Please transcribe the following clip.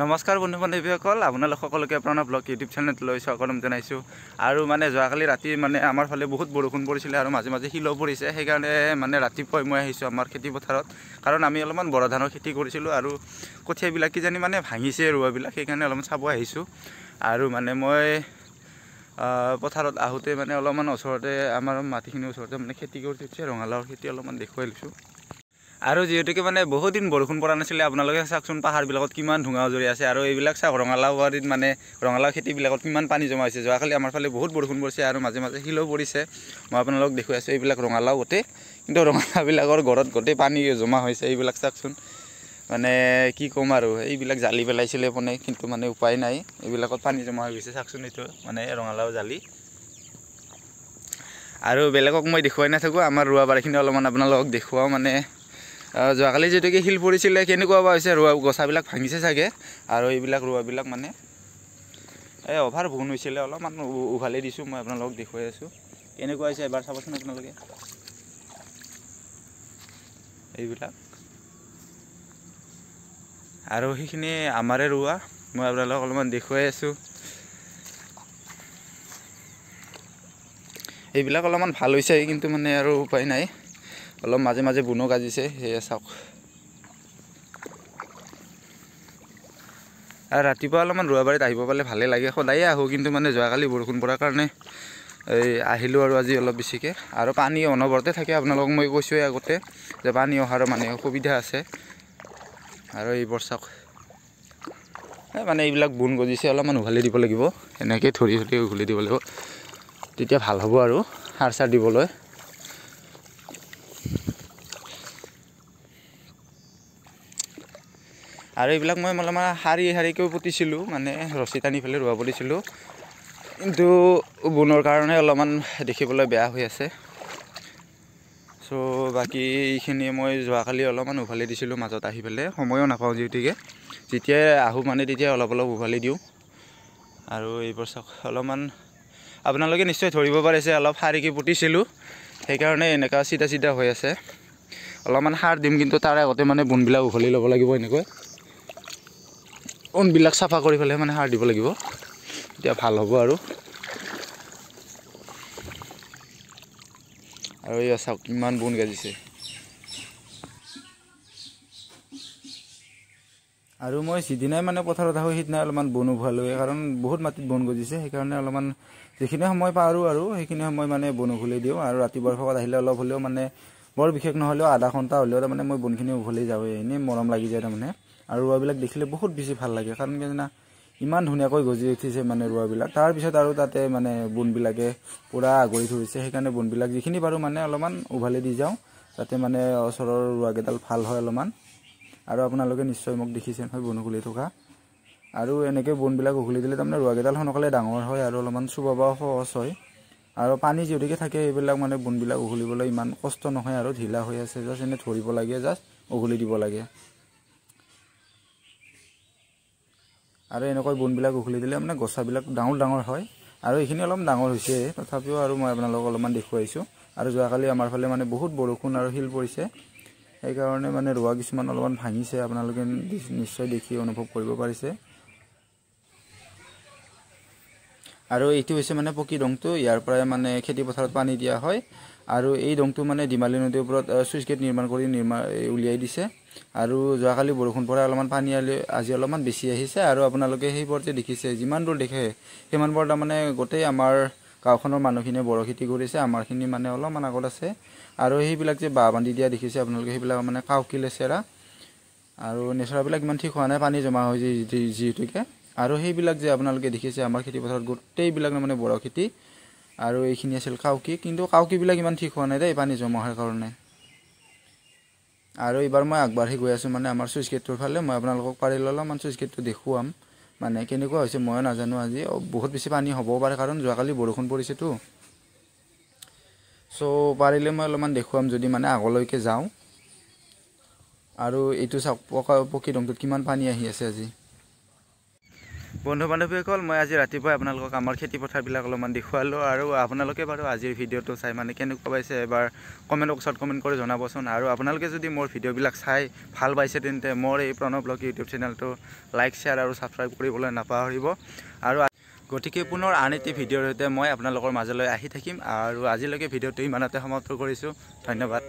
নমস্কাৰ বন্ধু বান্ধৱীসকল, আপোনালোক সকলোকে প্ৰণৱ ব্লগ ইউটিউব চেনেললৈ স্বাগতম জনাইছোঁ। আৰু মানে যোৱাকালি ৰাতি মানে আমাৰ ফালে বহুত বৰষুণ পৰিছিলে আৰু মাজে মাজে শিলো পৰিছে। সেইকাৰণে মানে ৰাতিপুৱাই মই আহিছোঁ আমাৰ খেতি পথাৰত, কাৰণ আমি অলপমান বৰা ধানৰ খেতি কৰিছিলোঁ আৰু কঠীয়াবিলাক কিজানি মানে ভাঙিছে ৰোৱাবিলাক, সেইকাৰণে অলপমান চাব আহিছোঁ। আৰু মানে মই পথাৰত আহোঁতে মানে অলপমান ওচৰতে আমাৰ মাটিখিনিৰ ওচৰতে মানে খেতি কৰি থৈছে, ৰঙালাওৰ খেতি অলপমান দেখুৱাই লৈছোঁ। আৰু যিহেতুকে মানে বহুত দিন বৰষুণ পৰা নাছিলে, আপোনালোকে চাওকচোন পাহাৰবিলাকত কিমান ধোঁঙা জৰি আছে। আৰু এইবিলাক চাওক ৰঙালাও বাৰীত মানে ৰঙালাও খেতিবিলাকত কিমান পানী জমা হৈছে। যোৱাকালি আমাৰ ফালে বহুত বৰষুণ পৰিছে আৰু মাজে মাজে শিলো পৰিছে। মই আপোনালোকক দেখুৱাই আছোঁ এইবিলাক ৰঙালাও গোটেই, কিন্তু ৰঙালাওবিলাকৰ ঘৰত গোটেই পানী জমা হৈছে। এইবিলাক চাওকচোন, মানে কি ক'ম আৰু, এইবিলাক জালি পেলাইছিলে মানে, কিন্তু মানে উপায় নাই, এইবিলাকত পানী জমা হৈ গৈছে। চাওকচোন এইটো মানে ৰঙালাও জালি। আৰু বেলেগক মই দেখুৱাই নাথাকোঁ, আমাৰ ৰোৱা বাৰীখিনি অলপমান আপোনালোকক দেখুৱাওঁ। মানে যোৱাকালি যিহেতুকে শিল পৰিছিলে, কেনেকুৱা বা হৈছে, গছাবিলাক ভাঙিছে চাগে। আৰু এইবিলাক ৰোৱাবিলাক মানে অভাৰ বৰষুণ হৈছিলে, অলপমান উভালি দিছোঁ। মই আপোনালোকক দেখুৱাই আছোঁ কেনেকুৱা হৈছে, এবাৰ চাবচোন আপোনালোকে। এইবিলাক আৰু সেইখিনি আমাৰে ৰোৱা, মই আপোনালোকক অলপমান দেখুৱাই আছোঁ। এইবিলাক অলপমান ভাল হৈছে, কিন্তু মানে আৰু উপায় নাই, অলপ মাজে মাজে বুনো গাজিছে। সেয়ে চাওক, আৰু ৰাতিপুৱা অলপমান ৰোৱা বাৰীত আহিব পালে ভালেই লাগে। সদায়ে আহোঁ, কিন্তু মানে যোৱাকালি বৰষুণ পৰাৰ কাৰণে আহিলোঁ আৰু আজি অলপ বেছিকৈ। আৰু পানী অনবৰতে থাকে, আপোনালোকক মই কৈছোঁৱেই আগতে যে পানী অহাৰ মানে সুবিধা আছে। আৰু এইবোৰ চাওক, মানে এইবিলাক বুন গজিছে, অলপমান উঘালি দিব লাগিব, এনেকৈ ধৰি ধৰি উঘালি দিব লাগিব, তেতিয়া ভাল হ'ব আৰু সাৰ চাৰ দিবলৈ। আৰু এইবিলাক মই অলপমান শাৰী শাৰীকৈ পুতিছিলোঁ, মানে ৰছী টানি পেলাই ৰোৱা পুতিছিলোঁ, কিন্তু বুনৰ কাৰণে অলপমান দেখিবলৈ বেয়া হৈ আছে। চ' বাকী এইখিনি মই যোৱাকালি অলপমান উভালি দিছিলোঁ মাজত আহি পেলাই, সময়ো নাপাওঁ যিহেতুকে, যেতিয়াই আহোঁ মানে তেতিয়া অলপ অলপ উভালি দিওঁ। আৰু এইবোৰ চাওক, অলপমান আপোনালোকে নিশ্চয় ধৰিব পাৰিছে, অলপ শাৰীকৈ পুতিছিলোঁ, সেইকাৰণে এনেকুৱা চিধা চিধা হৈ আছে। অলপমান সাৰ দিম, কিন্তু তাৰ আগতে মানে বনবিলাক উঘালি ল'ব লাগিব। এনেকৈ বনবিলাক চাফা কৰি পেলাই মানে সাৰ দিব লাগিব, তেতিয়া ভাল হ'ব। আৰু এই চাওক কিমান বন গাজিছে। আৰু মই যিদিনাই মানে পথাৰত আহোঁ সিদিনাই অলপমান বন উঘালোৱে, কাৰণ বহুত মাটিত বন গজিছে। সেইকাৰণে অলপমান যিখিনি সময় পাৰোঁ আৰু সেইখিনি সময় মানে বন উঘালি দিওঁ। আৰু ৰাতিপুৱাৰ ভাগত আহিলে অলপ হ'লেও মানে বৰ বিশেষ নহ'লেও আধা ঘণ্টা হ'লেও তাৰমানে মই বনখিনি উঘালি যাওঁৱেই, এনেই মৰম লাগি যায় তাৰমানে। আৰু ৰোৱাবিলাক দেখিলে বহুত বেছি ভাল লাগে, কাৰণ কি জানা, ইমান ধুনীয়াকৈ গজি উঠিছে মানে ৰোৱাবিলাক। তাৰপিছত আৰু তাতে মানে বনবিলাকে পূৰা আগুৰি ধৰিছে, সেইকাৰণে বনবিলাক যিখিনি পাৰোঁ মানে অলপমান উঘালি দি যাওঁ, যাতে মানে ওচৰৰ ৰোৱাকেইডাল ভাল হয় অলপমান। আৰু আপোনালোকে নিশ্চয় মোক দেখিছে নহয় বন উঘালি থকা। আৰু এনেকৈ বনবিলাক উঘালি দিলে তাৰমানে ৰোৱাকেইডাল সোনকালে ডাঙৰ হয় আৰু অলপমান চুবাব সহজ হয়। আৰু পানী যিহেতুকে থাকে, এইবিলাক মানে বনবিলাক উঘালিবলৈ ইমান কষ্ট নহয় আৰু ঢিলা হৈ আছে, জাষ্ট এনেই ধৰিব লাগে, জাষ্ট উঘালি দিব লাগে। আৰু এনেকৈ বনবিলাক উঘালি দিলে মানে গছাবিলাক ডাঙৰ ডাঙৰ হয়। আৰু এইখিনি অলপ ডাঙৰ হৈছে, তথাপিও আৰু মই আপোনালোকক অলপমান দেখুৱাইছোঁ। আৰু যোৱাকালি আমাৰ ফালে মানে বহুত বৰষুণ আৰু শিল পৰিছে, সেইকাৰণে মানে ৰোৱা কিছুমান অলপমান ভাঙিছে, আপোনালোকে নিশ্চয় দেখি অনুভৱ কৰিব পাৰিছে। আৰু এইটো হৈছে মানে পকী দংটো, ইয়াৰ পৰাই মানে খেতি পথাৰত পানী দিয়া হয়। আৰু এই দংটো মানে ডিমালী নদীৰ ওপৰত চুইচ গেট নিৰ্মাণ কৰি উলিয়াই দিছে। আৰু যোৱাকালি বৰষুণ পৰাই অলপমান পানী আজি অলপমান বেছি আহিছে। আৰু আপোনালোকে সেইবোৰতে দেখিছে, যিমান দূৰ দেখে সিমানবোৰ তাৰমানে গোটেই আমাৰ গাঁওখনৰ মানুহখিনিয়ে বৰ খেতি কৰিছে, আমাৰখিনি মানে অলপমান আগত আছে। আৰু সেইবিলাক যে বাঁহ বান্ধি দিয়া দেখিছে আপোনালোকে, সেইবিলাক মানে কাউকি লেচেৰা। আৰু নেচেৰাবিলাক ইমান ঠিক হোৱা নাই, পানী জমা হৈ যায় যিহেতুকে। আৰু সেইবিলাক যে আপোনালোকে দেখিছে আমাৰ খেতিপথাৰত গোটেইবিলাক মানে বৰ খেতি। আৰু এইখিনি আছিল কাউকি, কিন্তু কাউকিবিলাক ইমান ঠিক হোৱা নাই দেই, পানী জমা হোৱাৰ কাৰণে। আৰু এইবাৰ মই আগবাঢ়ি গৈ আছোঁ মানে আমাৰ চুইচ গেটটোৰ ফালে, মই আপোনালোকক পাৰিলে অলপমান চুইচ গেটটো দেখুৱাম, মানে কেনেকুৱা হৈছে ময়ো নাজানো। আজি বহুত বেছি পানী হ'বও পাৰে, কাৰণ যোৱাকালি বৰষুণ পৰিছেতো। চ' পাৰিলে মই অলপমান দেখুৱাম যদি মানে আগলৈকে যাওঁ। আৰু এইটো চাওক, পকী দংটোত কিমান পানী আহি আছে আজি। বন্ধু বান্ধৱীসকল মই আজি ৰাতিপুৱাই আপোনালোকক আমাৰ খেতি পথাৰবিলাক অলপমান দেখুৱালোঁ আৰু আপোনালোকে বাৰু আজিৰ ভিডিঅ'টো চাই মানে কেনেকুৱা পাইছে এবাৰ কমেণ্ট বক্সত কমেণ্ট কৰি জনাবচোন আৰু আপোনালোকে যদি মোৰ ভিডিঅ'বিলাক চাই ভাল পাইছে তেন্তে মোৰ এই প্ৰণৱ ব্লগ ইউটিউব চেনেলটো লাইক শ্বেয়াৰ আৰু ছাবস্ক্ৰাইব কৰিবলৈ নাপাহৰিব আৰু গতিকে পুনৰ আন এটি ভিডিঅ'ৰ সৈতে মই আপোনালোকৰ মাজলৈ আহি থাকিম আৰু আজিলৈকে ভিডিঅ'টো ইমানতে সমাপ্ত কৰিছোঁ ধন্যবাদ।